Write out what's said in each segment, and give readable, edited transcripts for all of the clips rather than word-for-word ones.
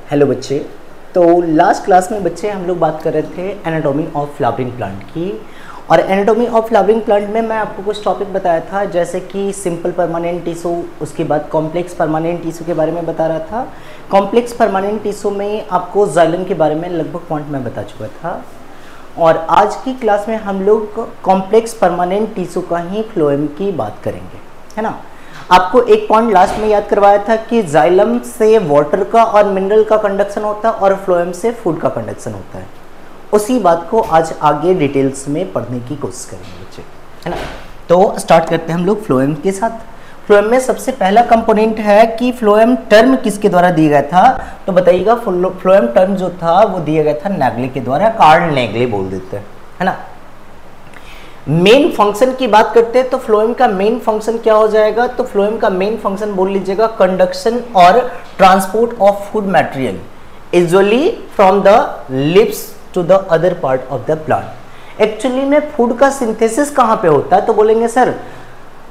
Hello बच्चे। तो last class में बच्चे हम लोग बात कर रहे थे एनाटॉमी ऑफ फ्लावरिंग प्लांट की। और एनाटॉमी ऑफ फ्लावरिंग प्लांट में मैं आपको कुछ टॉपिक बताया था, जैसे कि सिंपल परमानेंट टिश्यू, उसके बाद कॉम्प्लेक्स परमानेंट टिश्यू के बारे में बता रहा था। कॉम्प्लेक्स परमानेंट टिश्यू में आपको जाइलम के बारे में लगभग पॉइंट मैं बता चुका था। और आज की क्लास में हम लोग कॉम्प्लेक्स परमानेंट टिश्यू का ही फ्लोएम की बात करेंगे, है ना। आपको एक पॉइंट लास्ट में याद करवाया था कि जाइलम से वाटर का और मिनरल का कंडक्शन होता है और फ्लोएम से फूड का कंडक्शन होता है। उसी बात को आज आगे डिटेल्स में पढ़ने की कोशिश करेंगे बच्चे, है ना। तो स्टार्ट करते हैं हम लोग फ्लोएम के साथ। फ्लोएम में सबसे पहला कंपोनेंट है कि फ्लोएम टर्म किसके द्वारा दिया गया था, तो बताइएगा। फ्लोएम टर्म जो था वो दिया गया था नेगले के द्वारा, कार्ल नेगले बोल देते हैं, है ना। मेन फंक्शन की बात करते हैं तो फ्लोएम का मेन फंक्शन क्या हो जाएगा, तो फ्लोएम का मेन फंक्शन बोल लीजिएगा कंडक्शन और transport of food material usually from the leaves to the other part of the plant. Actually में फूड का सिंथेसिस कहाँ पे होता है, तो बोलेंगे sir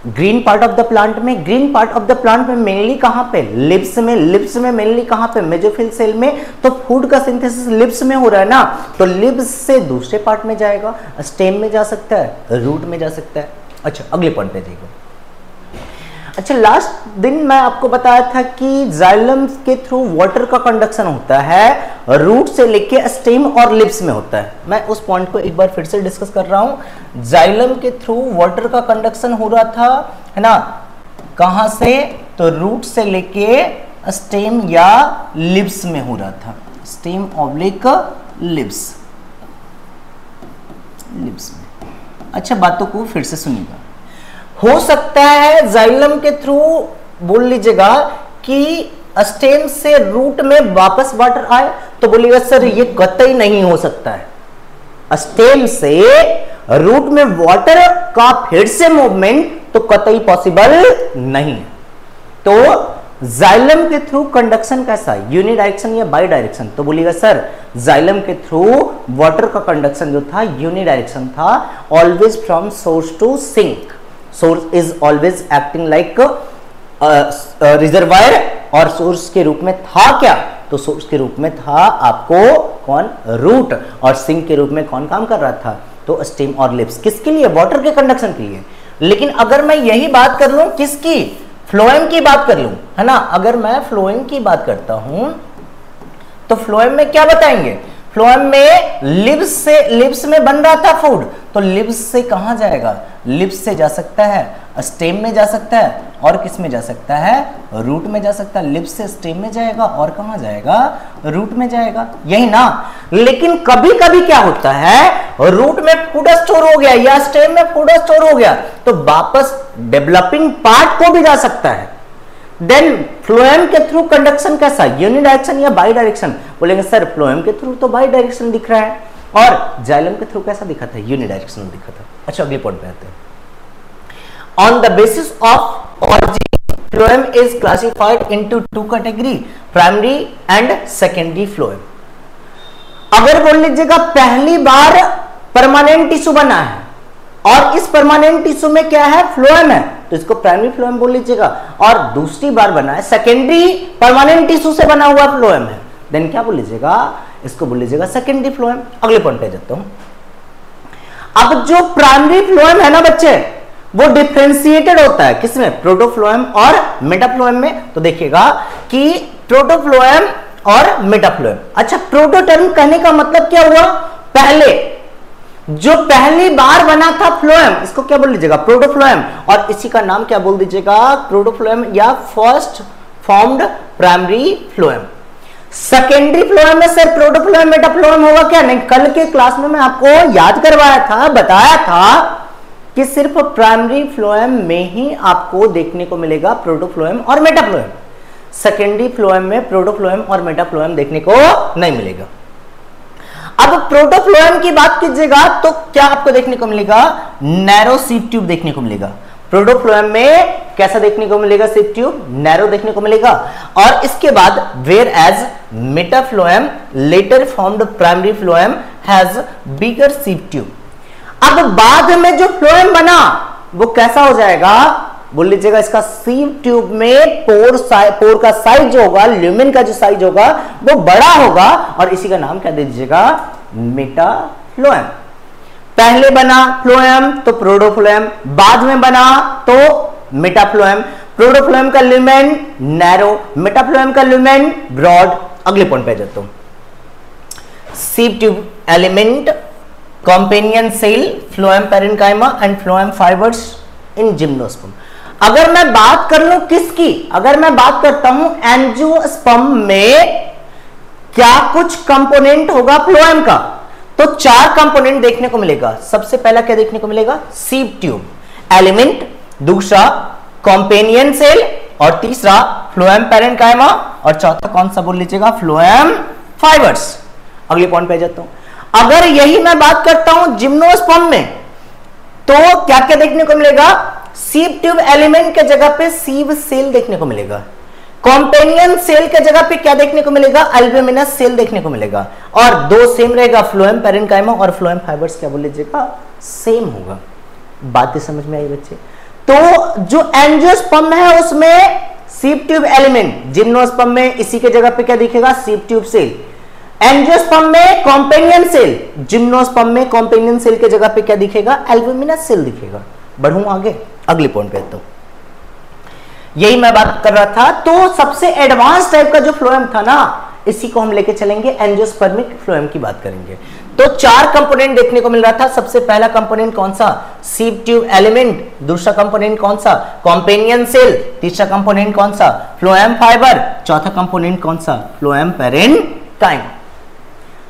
green part of the plant में। Green part of the plant में मेनली कहाँ पे, लिप्स में। लिप्स में मेनली कहाँ पे, मेसोफिल सेल में। तो फूड का सिंथेसिस लिप्स में हो रहा है ना, तो लिप्स से दूसरे पार्ट में जाएगा, स्टेम में जा सकता है, रूट में जा सकता है। अच्छा, अगले पॉइंट पे देखो। अच्छा, लास्ट दिन मैं आपको बताया था कि जाइलम के थ्रू वाटर का कंडक्शन होता है, रूट से लेके स्टेम और लिप्स में होता है। मैं उस पॉइंट को एक बार फिर से डिस्कस कर रहा हूं। जाइलम के थ्रू वाटर का कंडक्शन हो रहा था, है ना, कहां से, तो रूट से लेके स्टेम या लिप्स में हो रहा था, स्टेम ऑब्लिक लिप्स में। अच्छा, बातों को फिर से सुनिएगा। हो सकता है जाइलम के थ्रू बोल लीजिएगा कि स्टेम से रूट में वापस वाटर आए, तो बोलिएगा सर ये कतई नहीं हो सकता है। स्टेम से रूट में वाटर का फिर से मूवमेंट तो कतई पॉसिबल नहीं है। तो जाइलम के थ्रू कंडक्शन कैसा है, यूनिडायरेक्शन या बाई डायरेक्शन, तो बोलिएगा सर जाइलम के थ्रू वाटर का कंडक्शन जो था यूनिडायरेक्शन था, always from source to sink. Source is always acting like reservoir, और सोर्स के रूप में था क्या, तो सोर्स के रूप में था आपको कौन, रूट, और सिंक के रूप में कौन काम कर रहा था, तो स्टेम और लिप्स। किसके लिए, वाटर के कंडक्शन के लिए। लेकिन अगर मैं यही बात कर लूं, किसकी, फ्लोएम की बात कर लूं, है ना, अगर मैं फ्लोएम की बात करता हूं तो फ्लोएम में क्या बताएंगे, फ्लोएम में लिप्स में बन रहा था फूड, तो लिप्स से कहां जाएगा, लिप्स से जा सकता है, स्टेम में जा सकता है, और किस में जा सकता है, रूट में जा सकता है। लिप्स से स्टेम में जाएगा और कहां जाएगा, रूट में जाएगा, यही ना। लेकिन कभी कभी क्या होता है, रूट में फूड स्टोर हो गया या स्टेम में फूड स्टोर हो गया, तो वापस डेवलपिंग पार्ट को भी जा सकता है। देन फ्लोएम के थ्रू कंडक्शन कैसा, यूनिडायरेक्शन या बाई डायरेक्शन, बोलेंगे सर फ्लोएम के थ्रू तो बाई डायरेक्शन दिख रहा है, और जाइलम के थ्रू कैसा दिखा था, यूनिडायरेक्शन दिखा था। अच्छा, अगले पॉइंट पे आते हैं। On the basis of origin phloem is classified into two category, primary and secondary phloem. अगर बोल लीजिएगा पहली बार परमानेंट टिश्यू बना है और इस परमानेंट टिश्यू में क्या है, फ्लोएम है, तो इसको प्राइमरी फ्लोएम बोल लीजिएगा। और दूसरी बार बना है सेकेंडरी परमानेंट टिश्यू से बना हुआ फ्लोएम है, देन क्या बोल लीजिएगा, इसको बोल लीजिएगा सेकेंडरी फ्लोएम। अगले पॉइंट पे जाता हूं। अब जो प्राइमरी फ्लोएम है ना बच्चे, वो डिफरेंशिएटेड होता है किसमें, प्रोटोफ्लोएम और मेटाफ्लोएम में। तो देखिएगा कि प्रोटोफ्लोएम और मेटाफ्लोएम। अच्छा, प्रोटोटर्म कहने का मतलब क्या हुआ, पहले जो पहली बार बना था फ्लोएम, इसको क्या बोल लीजिएगा, प्रोटोफ्लोएम, और इसी का नाम क्या बोल दीजिएगा, प्रोटोफ्लोएम या first formed primary phloem. Secondary phloem में सर प्रोटोफ्लोएम मेटाफ्लोएम होगा क्या, नहीं। कल के क्लास में मैं आपको याद करवाया था, बताया था कि सिर्फ प्राइमरी फ्लोएम में ही आपको देखने को मिलेगा प्रोटोफ्लोएम और मेटाफ्लोएम। सेकेंडरी फ्लोएम में प्रोटोफ्लोएम और मेटाफ्लोएम देखने को नहीं मिलेगा। अब प्रोटोफ्लोएम की बात कीजिएगा तो क्या आपको देखने को मिलेगा, नैरो सीड ट्यूब देखने को मिलेगा। प्रोटोफ्लोएम में कैसा देखने को मिलेगा, सीड ट्यूब नैरो देखने को मिलेगा। और इसके बाद whereas metaphloem later formed primary phloem has bigger sieve tube. अब बाद में जो फ्लोएम बना वो कैसा हो जाएगा, बोल लीजिएगा इसका सीव ट्यूब में पोर का साइज जो होगा, ल्यूमेन का जो साइज होगा वो बड़ा होगा और इसी का नाम क्या दे दीजिएगा, मेटाफ्लोएम। पहले बना फ्लोएम तो प्रोटोफ्लोएम, बाद में बना तो मेटाफ्लोएम। प्रोटोफ्लोएम का ल्यूमेन नैरो, मेटाफ्लोएम का ल्यूमेन ब्रॉड। अगले पॉइंट पे जाता हूं, sieve tube element, companion cell, phloem parenchyma and phloem fibres in gymnosperm. अगर मैं बात कर लूं किसकी, अगर मैं बात करता हूं एंजियोस्पर्म में क्या कुछ कंपोनेंट होगा फ्लोएम का, तो 4 कंपोनेंट देखने को मिलेगा। सबसे पहला क्या देखने को मिलेगा, सीव ट्यूब एलिमेंट, दूसरा कॉम्पेनियन सेल और तीसरा फ्लोएम पैरेन्काइमा और चौथा कौन सा बोल लीजिएगा, फ्लोएम फाइबर्स। अगले पॉइंट पे जाता हूं, अगर यही मैं बात करता हूं जिम्नोस्पर्म में तो क्या क्या देखने को मिलेगा, सीव ट्यूब एलिमेंट के जगह पे सीव सेल देखने को मिलेगा, कॉम्पेनियन सेल के जगह पे क्या देखने को मिलेगा, अल्ब्यूमिनस सेल देखने को मिलेगा और 2 सेम रहेगा, फ्लोएम पैरेन्काइमा और फ्लोएम फाइबर्स क्या बोल लीजिएगा, सेम होगा। बातें समझ में आई बच्चे? तो जो एंजियोस्पर्म है उसमें सीव ट्यूब एलिमेंट, जिम्नोस्पर्म में इसी के जगह पे क्या दिखेगा, सीव ट्यूब सेल, एंजियोस्पर्म में कॉम्पेनियन सेल, जिम्नोस्पर्म में कॉम्पेनियन सेल के जगह पे क्या दिखेगा, एल्ब्यूमिनस सेल दिखेगा। बढ़ूं आगे, अगले पॉइंट पे आता हूं, यही मैं बात कर रहा था। तो सबसे एडवांस टाइप का जो फ्लोएम था ना, इसी को हम लेके चलेंगे, एंजियोस्पर्मिक फ्लोएम की बात करेंगे। तो 4 कंपोनेंट देखने को मिल रहा था। सबसे पहला कंपोनेंट कौन सा, सीव ट्यूब एलिमेंट, दूसरा कंपोनेंट कौन सा, कॉम्पेनियन सेल, तीसरा कंपोनेंट कौन सा, फ्लोएम फाइबर, चौथा कंपोनेंट कौन सा, फ्लोएम पैरेन्काइमा।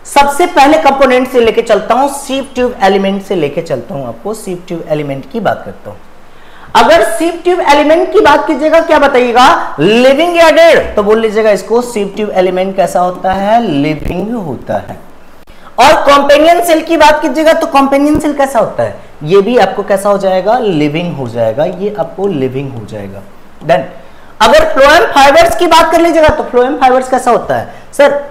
सबसे पहले कंपोनेंट से लेके चलता हूं, सीव ट्यूब एलिमेंट से लेके चलता हूं, आपको सीव ट्यूब एलिमेंट की बात करता हूं। अगर सीव ट्यूब एलिमेंट की बात कीजिएगा, क्या बताइएगा, लिविंग या डेड, तो बोल लीजिएगा इसको सीव ट्यूब एलिमेंट कैसा होता है, लिविंग होता है। और कॉम्पेनियन सेल की बात कीजिएगा तो कॉम्पेनियन सेल कैसा होता है, ये भी आपको कैसा हो जाएगा, लिविंग हो जाएगा, ये आपको लिविंग हो जाएगा। डन। अगर फ्लोएम फाइबर्स की बात कर लीजिएगा तो फ्लोएम फाइबर्स कैसा होता है, सर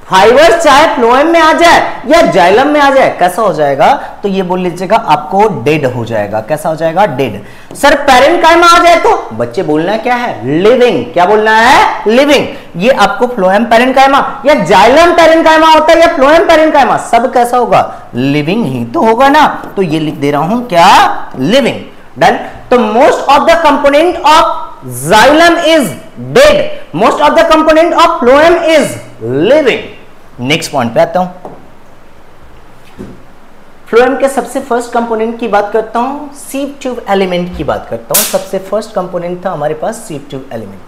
फाइबर्स चाहे फ्लोएम में आ जाए या जाइलम में आ जाए, कैसा हो जाएगा, तो ये बोल लीजिएगा आपको डेड हो जाएगा। कैसा हो जाएगा, डेड। सर पैरेन्काइमा आ जाए तो बच्चे बोलना क्या है, लिविंग। क्या बोलना है, लिविंग। ये आपको फ्लोएम पैरेन्काइमा या जाइलम पैरेन्काइमा होता है या फ्लोएम पैरेन्काइमा, सब कैसा होगा, लिविंग ही तो होगा ना। तो ये लिख दे रहा हूं क्या, लिविंग। डन। तो most of the component of xylem is dead, most of the component of phloem is living. Next point पे आता हूं, फ्लोएम के सबसे फर्स्ट कंपोनेंट की बात करता हूं, सीव ट्यूब एलिमेंट की बात करता हूं। सबसे फर्स्ट कंपोनेंट था हमारे पास sieve tube element.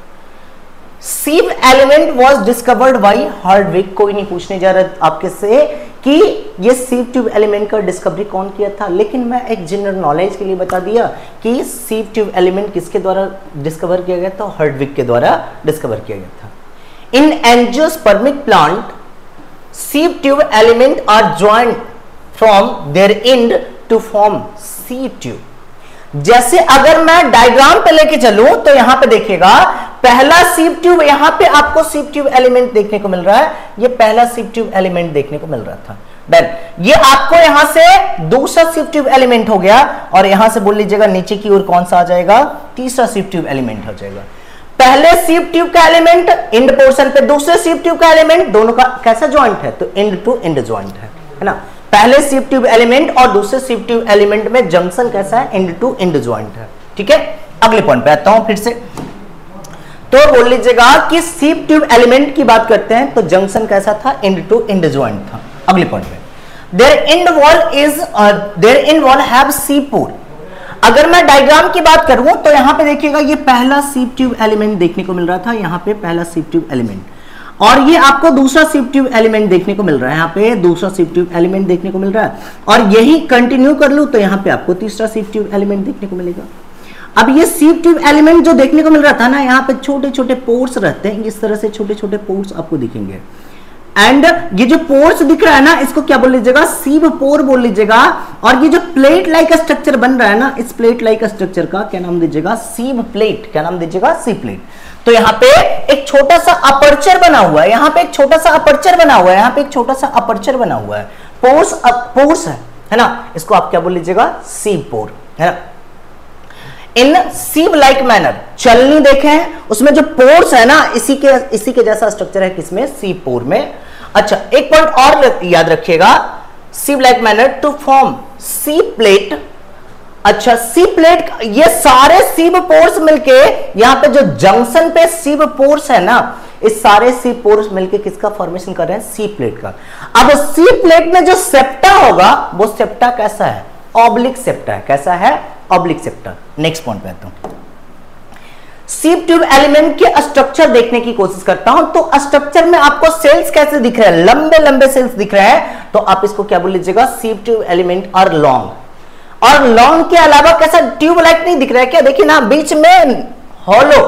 Sieve element was discovered by Hartig. कोई नहीं पूछने जा रहा आपके से कि ये सीव ट्यूब एलिमेंट का डिस्कवरी कौन किया था, लेकिन मैं एक जनरल नॉलेज के लिए बता दिया कि सीव ट्यूब एलिमेंट किसके द्वारा डिस्कवर किया गया था, हार्डविक के द्वारा डिस्कवर किया गया था। In angiospermic plant sieve tube element are joined from their end to form sieve tube। जैसे अगर मैं डायग्राम पे लेके चलूं तो यहां पे देखिएगा, पहला सीव ट्यूब, यहां पे आपको सीव ट्यूब एलिमेंट देखने को मिल रहा है, ये पहला सीव ट्यूब एलिमेंट देखने को मिल रहा था। डन। ये आपको यहां से दूसरा सीव ट्यूब एलिमेंट हो गया और यहां से बोल लीजिएगा नीचे की ओर कौन सा आ जाएगा, तीसरा सीव ट्यूब एलिमेंट हो जाएगा। पहले सीव ट्यूब का एलिमेंट एंड पोर्शन पे, दूसरे सीव ट्यूब का एलिमेंट, दोनों का कैसा जॉइंट है, तो एंड टू एंड जॉइंट है ना। पहले सीव ट्यूब एलिमेंट और दूसरे सीव ट्यूब एलिमेंट में जंक्शन कैसा है, एंड टू एंड जॉइंट है। ठीक है, अगले पॉइंट पे आता हूं फिर से। तो बोल लीजिएगा कि सीव ट्यूब एलिमेंट की बात करते हैं तो जंक्शन कैसा था, एंड टू एंड जॉइंट था। अगले पॉइंट पे, देयर एंड वॉल हैव सीव पोर। अगर मैं डायग्राम की बात करूं तो यहां पे देखिएगा, ये पहला सीव ट्यूब एलिमेंट देखने को मिल रहा था, यहां पे पहला सीव ट्यूब एलिमेंट, और ये आपको दूसरा सीव ट्यूब एलिमेंट देखने को मिल रहा है, यहां पे दूसरा सीव ट्यूब एलिमेंट देखने को मिल रहा है, और यही कंटिन्यू कर लूं तो यहां पे आपको तीसरा सीव ट्यूब एलिमेंट देखने को मिलेगा। अब ये सीव ट्यूब एलिमेंट जो देखने को मिल रहा था ना, यहाँ पे छोटे छोटे पोर्स रहते हैं, इस तरह से छोटे छोटे पोर्स आपको दिखेंगे। एंड ये जो पोर्स दिख रहा है ना, इसको क्या बोल लीजिएगा, सीव पोर बोल लीजिएगा। और ये जो प्लेट लाइक स्ट्रक्चर बन रहा है ना, इस प्लेट लाइक स्ट्रक्चर का क्या नाम दीजिएगा, सीव प्लेट। क्या नाम दीजिएगा, सीव प्लेट। तो यहाँ पे एक छोटा सा अपर्चर बना हुआ है, यहाँ पे एक छोटा सा अपर्चर बना हुआ है, यहाँ पे एक छोटा सा अपर्चर बना हुआ है, पोर्स है ना, इसको आप क्या बोल लीजिएगा, सीव पोर, है ना। इन सीव लाइक मैनर, चलनी देखे हैं, उसमें जो पोर्स है ना इसी के जैसा स्ट्रक्चर है किसमें, सीव पोर में। अच्छा एक पॉइंट और याद रखिएगा, sieve like manner to form sieve plate. अच्छा सी प्लेट, ये सारे सीव पोर्स मिलके यहां पे जो जंक्शन पे सीव पोर्स है ना, इस सारे सी पोर्स मिलके किसका फॉर्मेशन कर रहे हैं, सी प्लेट का। अब सी प्लेट में जो सेप्टा होगा वो सेप्टा कैसा है, ऑब्लिक सेप्टा है। कैसा है, ऑब्लिक सेप्टा। नेक्स्ट पॉइंट पे आता हूं, सीव ट्यूब एलिमेंट के स्ट्रक्चर देखने की कोशिश करता हूं। तो स्ट्रक्चर में आपको सेल्स कैसे दिख रहे हैं, लंबे लंबे सेल्स दिख रहे हैं, तो आप इसको क्या बोल लीजिएगा, sieve tube element are long. और लॉन्ग के अलावा कैसा, ट्यूब लाइक नहीं दिख रहा है क्या, देखिए ना बीच में हॉलो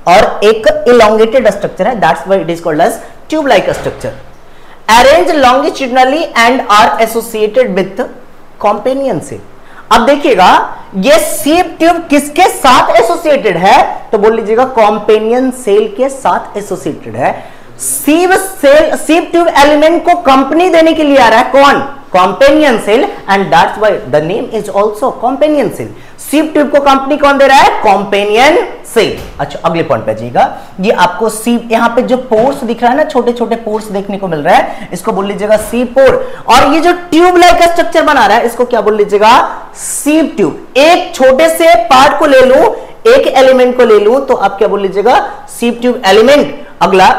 और एक इलोंगेटेड स्ट्रक्चर है, that's why it is called as tube like structure. Arrange longitudinally and are associated with companion cell. अब देखिएगा ये सीव ट्यूब किसके साथ एसोसिएटेड है, तो बोल लीजिएगा कंपेनियन सेल के साथ एसोसिएटेड है। सीव ट्यूब एलिमेंट को कंपनी देने के लिए आ रहा है कौन, companion cell, and that's why the name is also companion cell. Sieve tube को कंपनी कौन दे रहा है, कंपेनियन सेल। अच्छा अगले पॉइंट पे जाइएगा, ये आपको सीव, यहाँ पे जो पोर्स दिख रहा है ना, छोटे छोटे पोर्स देखने को मिल रहा है, इसको बोल लीजिएगा सीव पोर। और ये जो ट्यूब लाइक स्ट्रक्चर बना रहा है इसको क्या बोल लीजिएगा, सीव ट्यूब। एक छोटे से पार्ट को ले लूं, एक एलिमेंट को ले लूं, तो आप क्या बोल लीजिएगा, सीव ट्यूब एलिमेंट। अगला,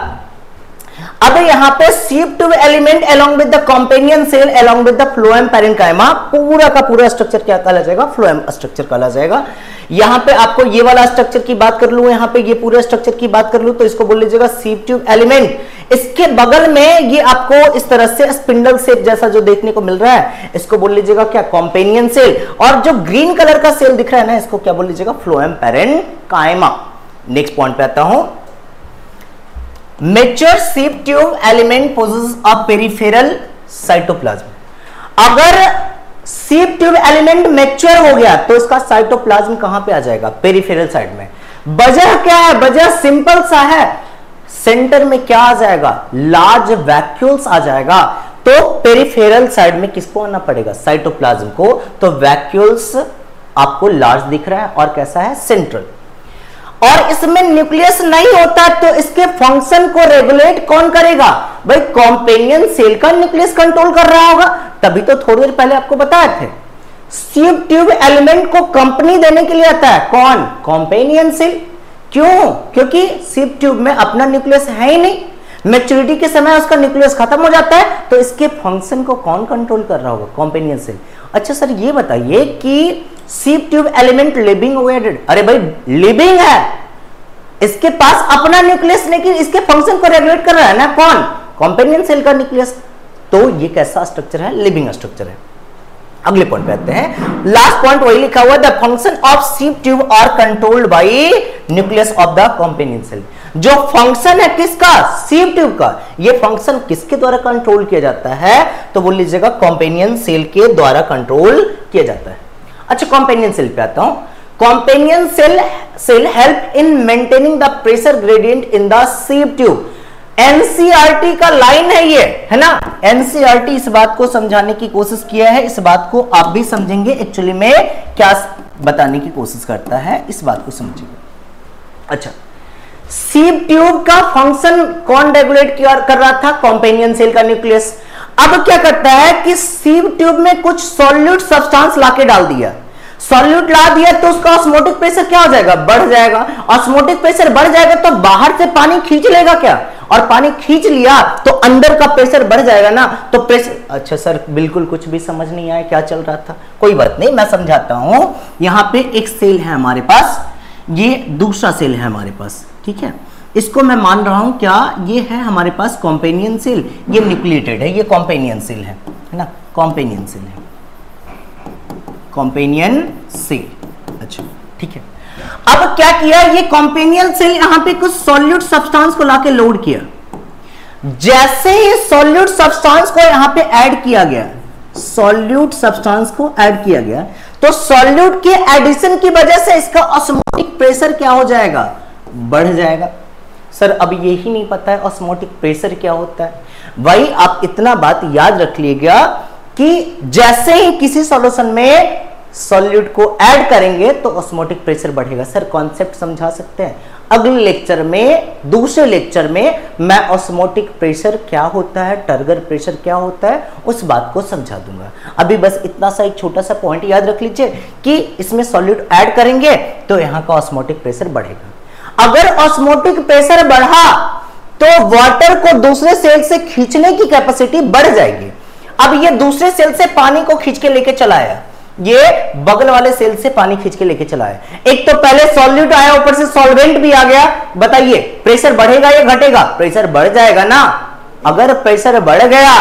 अब यहां पे sieve tube element along with the companion cell along with the phloem parenchyma, पूरा का पूरा स्ट्रक्चर क्या कहला जाएगा, फ्लोएम स्ट्रक्चर कहला जाएगा। यहां पे आपको ये वाला स्ट्रक्चर की बात कर लूं, यहां पे ये पूरे स्ट्रक्चर की बात कर लूं, तो इसको बोल लीजिएगा सीव ट्यूब एलिमेंट। इसके बगल में ये आपको इस तरह से स्पिंडल शेप जैसा जो देखने को मिल रहा है, इसको बोल लीजिएगा क्या, कंपेनियन सेल। और जो ग्रीन कलर का सेल दिख रहा है ना, इसको क्या बोल लीजिएगा, फ्लोएम पैरेन्काइमा। नेक्स्ट पॉइंट पे आता हूं, mature sieve tube element possess a peripheral cytoplasm. अगर सीव ट्यूब एलिमेंट मैच्योर हो गया तो इसका साइटोप्लाज्म कहां पे आ जाएगा, पेरिफेरल साइड में। वजह क्या है, वजह सिंपल सा है, सेंटर में क्या आ जाएगा, लार्ज वैक्यूल्स आ जाएगा। तो पेरिफेरल साइड में किसको आना पड़ेगा, साइटोप्लाज्म को। तो वैक्यूल्स आपको लार्ज दिख रहा है और कैसा है, सेंट्रल। और इसमें न्यूक्लियस नहीं होता तो इसके फंक्शन को रेगुलेट कौन करेगा, भाई कंपेनियन सेल का न्यूक्लियस कंट्रोल कर रहा होगा। तभी तो थोड़ी देर पहले आपको बताए थे, सीव ट्यूब एलिमेंट को कंपनी देने के लिए आता है कौन, कंपेनियन सेल। क्यों, क्योंकि सीव ट्यूब में अपना न्यूक्लियस है ही नहीं, मैच्योरिटी के समय उसका न्यूक्लियस खत्म हो जाता है, तो इसके फंक्शन को कौन कंट्रोल कर रहा होगा, कंपेनियन सेल। अच्छा सर ये बताइए कि सीव ट्यूब एलिमेंट लिविंग हुआ डेड, अरे भाई लिविंग है, इसके पास अपना न्यूक्लियस, लेकिन इसके फंक्शन को रेगुलेट कर रहा है ना कौन, कंपेनियन सेल का न्यूक्लियस। तो ये कैसा स्ट्रक्चर है, लिविंग स्ट्रक्चर है। अगले पॉइंट पे आते हैं, लास्ट पॉइंट वही लिखा हुआ, the function of sieve tube are controlled by nucleus of the companion cell. जो फंक्शन है किसका, सीव ट्यूब का, ये फंक्शन किसके द्वारा कंट्रोल किया जाता है, तो बोल लीजिएगा कंपेनियन सेल के द्वारा कंट्रोल किया जाता है। अच्छा कंपेनियन सेल पे आता हूं, companion cell help in maintaining the pressure gradient in the sieve tube. NCERT का लाइन है ये, है ना, एनसीईआरटी इस बात को समझाने की कोशिश किया है, इस बात को आप भी समझेंगे एक्चुअली में क्या बताने की कोशिश करता है, इस बात को समझिए। अच्छा सीव ट्यूब का फंक्शन कौन रेगुलेट कर रहा था, कंपेनियन सेल का न्यूक्लियस। अब क्या करता है कि सीव ट्यूब में कुछ सॉल्यूट सब्सटेंस लाके डाल दिया, सॉल्यूट ला दिया तो उसका ऑस्मोटिक प्रेशर क्या हो जाएगा, बढ़ जाएगा। ऑस्मोटिक प्रेशर बढ़ जाएगा तो बाहर से पानी खींच लेगा क्या, और पानी खींच लिया तो अंदर का प्रेशर बढ़ जाएगा ना, तो प्रेशर। अच्छा सर बिल्कुल कुछ भी समझ नहीं आया क्या चल रहा था, कोई बात नहीं मैं समझाता हूं। यहां पे एक सेल है हमारे पास, ये दूसरा सेल है हमारे पास, ठीक है, इसको मैं मान रहा हूं क्या, ये है हमारे पास कंपेनियन सेल, ये न्यूक्लिएटेड है, ये कंपेनियन सेल है ना, कंपेनियन सेल है, कंपेनियन सेल। अच्छा ठीक है, अब क्या किया, ये कंपेनियन सेल यहां पे कुछ सॉल्यूट सब्सटेंस को लाके लोड किया। जैसे ही सॉल्यूट सब्सटेंस को यहां पे ऐड किया गया, सॉल्यूट सब्सटेंस को ऐड किया गया, तो सॉल्यूट के एडिशन की वजह से इसका ऑस्मोटिक प्रेशर क्या हो जाएगा, बढ़ जाएगा। सर अब यही नहीं पता है ऑस्मोटिक प्रेशर क्या होता है। वही आप इतना बात याद रख लीजिएगा कि जैसे ही किसी सॉल्यूशन में सॉल्यूट को ऐड करेंगे तो ऑस्मोटिक प्रेशर बढ़ेगा। सर कॉन्सेप्ट समझा सकते हैं? अगले लेक्चर में, दूसरे लेक्चर में मैं ऑस्मोटिक प्रेशर क्या होता है, टर्गर प्रेशर क्या होता है, उस बात को समझा दूंगा। अभी बस इतना सा एक छोटा सा पॉइंट याद रख लीजिए कि इसमें सॉल्यूट ऐड करेंगे तो यहां का ऑस्मोटिक प्रेशर बढ़ेगा। अगर ऑस्मोटिक प्रेशर बढ़ा तो वाटर को दूसरे सेल से खींचने की कैपेसिटी बढ़ जाएगी। अब ये दूसरे सेल से पानी को खींच के लेके चला आया, ये बगल वाले सेल से पानी खींच के लेके चला है। एक तो पहले सॉल्यूट आया, ऊपर से सॉल्वेंट भी आ गया। बताइए प्रेशर बढ़ेगा या घटेगा? प्रेशर बढ़ जाएगा ना। अगर प्रेशर बढ़ गया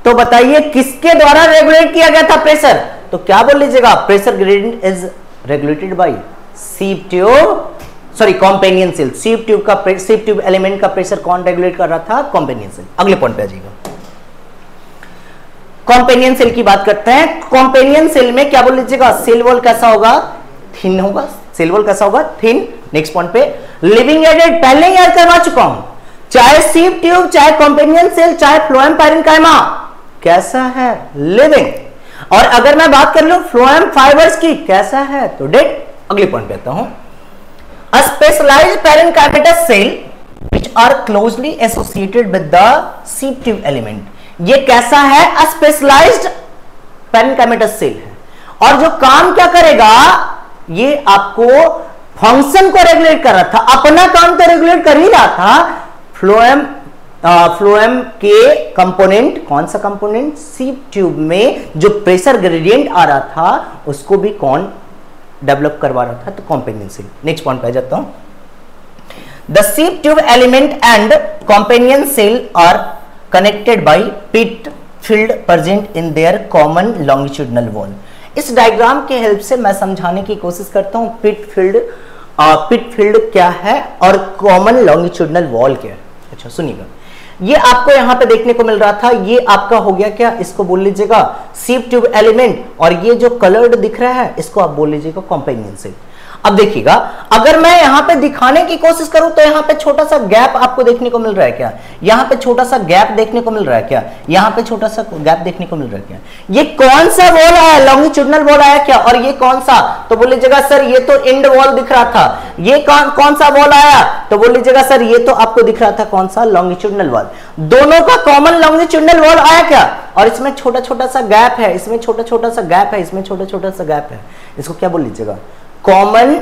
तो बताइए किसके द्वारा रेगुलेट किया गया था प्रेशर? तो क्या बोल लीजिएगा? Pressure gradient is regulated by sieve tube, sorry companion cell. Sieve tube element का प्रेशर कौन रेगुलेट कर रहा था? Companion cell. अगले पॉइंट पे आ जाइएगा। कॉम्पेनियन सेल की बात करते हैं। कॉम्पेनियन सेल में क्या बोल लीजिएगा? सेल वॉल कैसा होगा? थिन होगा। सेल वॉल कैसा होगा? थिन। नेक्स्ट पॉइंट पे लिविंग एडेड, पहले याद करवा चुका हूं। चाहे सीप ट्यूब, चाहे कॉम्पेनियन सेल, चाहे फ्लोएम पैरेन्काइमा, कैसा है? लिविंग। और अगर मैं बात कर लूं फ्लोएम फाइबर्स की, कैसा है? तो डेड। अगले पॉइंट पे आता हूं। A specialized parenchymatous cell which are closely associated with the seep tube element. ये कैसा है? A specialized parenchymatous cell है, और जो काम क्या करेगा? ये आपको फंक्शन को रेगुलेट कर रहा था, अपना काम तो रेगुलेट कर ही रहा था। फ्लोएम के कंपोनेंट, कौन सा कंपोनेंट? सीप ट्यूब में जो प्रेशर ग्रेडियंट आ रहा था उसको भी कौन डेवलप करवा रहा था? तो कॉम्पेनियन सेल। नेक्स्ट पॉइंट पे जाता हूं। The sieve tube element and companion cell are connected by pit field present in their common longitudinal wall. इस डायग्राम के हेल्प से मैं समझाने की कोशिश करता हूं पिट फील्ड क्या है और कॉमन लॉन्गिट्यूडनल वॉल क्या है। अच्छा सुनिएगा, ये आपको यहां पे देखने को मिल रहा था, ये आपका हो गया क्या? इसको बोल लीजिएगा सीप ट्यूब एलिमेंट, और ये जो कलर्ड दिख रहा है इसको आप बोल लीजिएगा कॉम्पेनियन सेल। अब देखिएगा, अगर मैं यहां पे दिखाने की कोशिश करूं तो यहां पे छोटा सा गैप आपको देखने को मिल रहा है क्या? यहां पे छोटा सा गैप देखने को मिल रहा है क्या? यहां पे छोटा सा गैप देखने को मिल रहा है क्या? ये कौन सा वॉल आया? लॉन्गिट्यूडनल वॉल आया क्या? और ये कौन सा? तो बोल लीजिएगा सर ये तो एंड वॉल दिख रहा था। ये कौन सा वॉल आया? तो बोल लीजिएगा सर ये तो आपको दिख रहा था कौन सा? Longitudinal wall. दोनों का कॉमन लॉन्गिट्यूडनल वॉल आया क्या? और इसमें छोटा छोटा सा गैप है, इसमें छोटा छोटा सा गैप है, इसमें छोटा छोटा सा गैप है। इसको क्या बोल लीजिएगा? कॉमन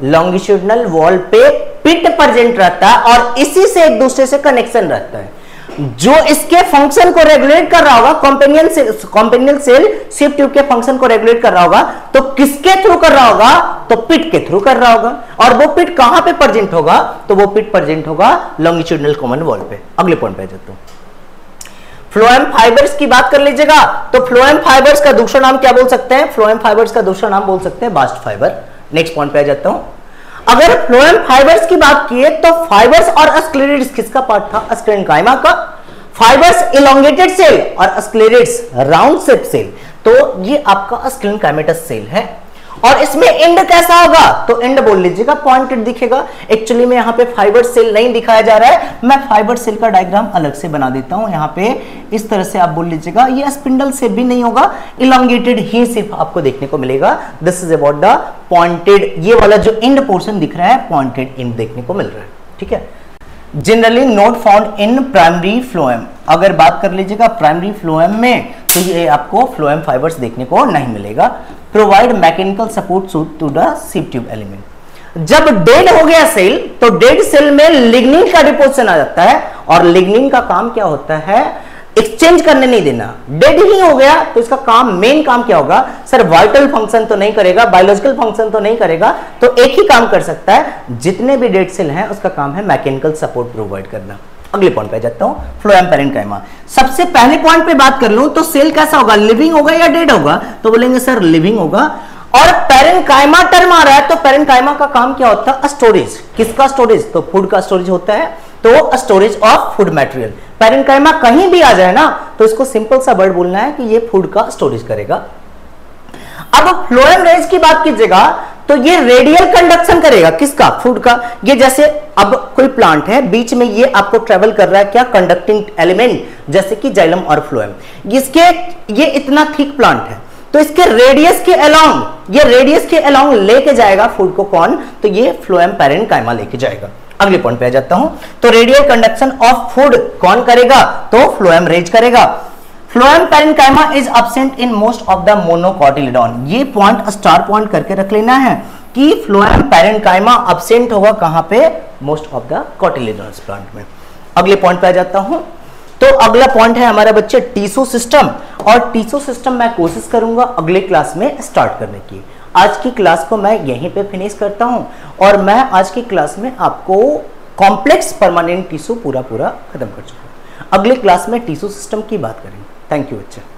लॉन्गिट्यूडनल वॉल पे पिट प्रेजेंट रहता है और इसी से एक दूसरे से कनेक्शन रहता है। जो इसके फंक्शन को रेगुलेट कर रहा होगा, कॉम्पेनियन सेल सीप ट्यूब के फंक्शन को रेगुलेट कर रहा होगा, तो किसके थ्रू कर रहा होगा? तो पिट के थ्रू कर रहा होगा। और वो पिट कहां पे प्रेजेंट होगा? तो वो पिट प्रेजेंट होगा लॉन्गिट्यूडनल कॉमन वॉल पे। अगले पॉइंट पे जाता हूं। फ्लोएम फाइबर्स की बात कर लीजिएगा, तो फ्लोएम फाइबर्स का दूसरा नाम क्या बोल सकते हैं? फ्लोएम फाइबर्स का दूसरा नाम बोल सकते हैं बास्ट फाइबर। नेक्स्ट पॉइंट पे आ जाता हूं। अगर फ्लोएम फाइबर्स की बात किए तो फाइबर्स और स्क्लेरेट्स किसका पार्ट था? स्क्लेरेनकाइमा का। फाइबर्स इलोंगेटेड सेल और स्क्लेरेट्स राउंड शेप सेल, तो ये आपका स्क्लेरेनकाइमेटस सेल है। और इसमें एंड कैसा होगा? तो एंड बोल लीजिएगा पॉइंटेड दिखेगा। एक्चुअली में यहाँ पे फाइबर सेल नहीं दिखाया जा रहा है, मैं फाइबर सेल का डायग्राम अलग से बना देता हूँ। यहाँ पे इस तरह से आप बोल लीजिएगा, ये स्पिंडल शेप भी नहीं होगा, इलोंगेटेड ही सिर्फ आपको देखने को मिलेगा। This is about the pointed, ये वाला जो एंड पोर्शन दिख रहा है पॉइंटेड एंड देखने को मिल रहा है। ठीक है, generally not found in primary phloem. अगर बात कर लीजिएगा प्राइमरी फ्लोएम में तो ये आपको फ्लोएम फाइबर्स देखने को नहीं मिलेगा। Provide mechanical support to the sieve tube element. जब डेड हो गया सेल तो डेड सेल में लिग्निन का डिपोजिशन आ जाता है, और लिग्निन का काम क्या होता है? एक्सचेंज करने नहीं देना। डेड ही हो गया तो इसका काम, मेन काम क्या होगा? सर वाइटल फंक्शन तो नहीं करेगा, बायोलॉजिकल फंक्शन तो नहीं करेगा, तो एक ही काम कर सकता है, जितने भी डेड सेल हैं उसका काम है मैकेनिकल सपोर्ट प्रोवाइड करना। अगले पॉइंट पे जाता हूं, फ्लोएम पैरेन्काइमा। सबसे पहले पॉइंट पे बात कर लूं तो सेल कैसा होगा? लिविंग होगा या डेड होगा? तो बोलेंगे सर लिविंग होगा। और पैरेन्काइमा टर्म आ रहा है, तो पैरेन्काइमा का काम क्या होता है? स्टोरेज। किसका स्टोरेज? तो फूड का स्टोरेज होता है, तो storage of food material. Parenchyma कहीं भी आ जाए ना तो इसको सिंपल सा वर्ड बोलना है कि ये फूड का स्टोरेज करेगा। अब फ्लोएम रेंज की बात कीजिएगा तो ये रेडियल कंडक्शन करेगा। किसका? फूड का। ये जैसे अब कोई प्लांट है, बीच में ये आपको ट्रेवल कर रहा है क्या? कंडक्टिंग एलिमेंट, जैसे कि जाइलम और फ्लोएम। ये इतना थिक प्लांट है, तो इसके रेडियस के अलोंग, ये रेडियस के अलोंग लेके जाएगा फूड को कौन, तो ये फ्लोएम पैरेन्काइमा लेके जाएगा। अगले पॉइंट पे आ जाता हूं, तो रेडियल कंडक्शन ऑफ फूड कौन करेगा, तो फ्लोएम रेज करेगा। Phloem parenchyma is absent in most of the monocotyledon. ये पॉइंट स्टार पॉइंट करके रख लेना है कि फ्लोएम पैरेन्काइमा एब्सेंट होगा कहां पे, मोस्ट ऑफ द कोटिलिडॉन्स प्लांट में। अगले पॉइंट पे आ जाता हूं, तो अगला पॉइंट है हमारा बच्चे टिश्यू सिस्टम, और टिश्यू सिस्टम मैं कोशिश करूंगा अगले क्लास में स्टार्ट करने की। आज की क्लास को मैं यहीं पे फिनिश करता हूं, और मैं आज की क्लास में आपको कॉम्प्लेक्स परमानेंट टिश्यू पूरा खत्म कर चुका हूं। अगले क्लास में टिश्यू सिस्टम की बात करेंगे। थैंक यू बच्चे।